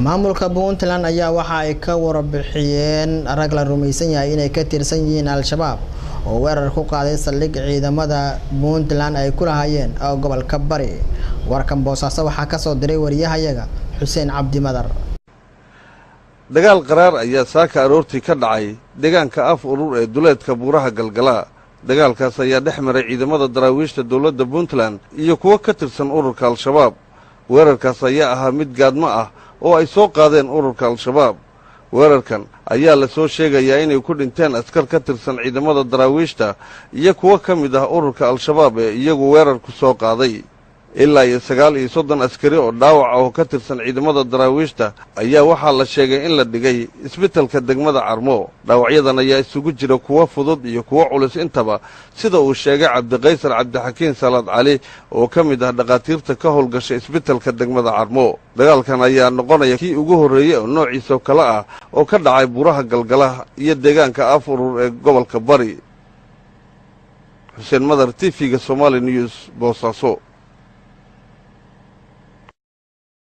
maamulka Puntland ayaa waxa ay ka warbixiyeen rag la rumaysan yahay inay ka tirsan yihiin al-shabaab oo weerar ku qaaday saldhig ciidamada Puntland ay ku lahaayeen gobolka Bari. warkan Boosaaso waxa ka soo diray wariyahayaga Xuseen Cabdi Madar. dagaal qaraar ayaa saaka aroortii ka dhacay deegaanka af urur ee duleedka buuraha galgala. dagaalkaas ayaa dhex maray ciidamada daraawiishta dawladda Puntland iyo kuwa ka tirsan ururka al-shabaab. weerarkaas ayaa ahaa mid gaadmo ah oo ay soo qaadeen ururka al-shabaab. weerarkan ayaa la soo sheegayaa inay ku dhinteen askar ka tirsan ciidamada daraawiishta iyo kuwa ka mid ah ururka al-shabaab ee iyagu weerarku soo qaaday. ilaa iyo 39 askari oo dhaawac ah oo ka tirsan ciidamada daraawiishta ayaa waxaa la sheegay in la dhigay isbitaalka degmada Carmo. dhaawacyadan ayaa isugu jira kuwa fudud iyo kuwa culus intaba, sida uu sheegay Cabdiqaysar Cabdixakiin Salaad Cali oo ka mid ah dhaqaatiirta ka howlgashay isbitaalka degmada Carmo. dagaalkan ayaa noqonaya kii ugu horeeyay oo noociisa kala ah oo ka dhacay buuraha galgala iyo deegaanka af urur ee gobolka Bari. Xuseen Madar, TV-ga Somali News, Boosaaso.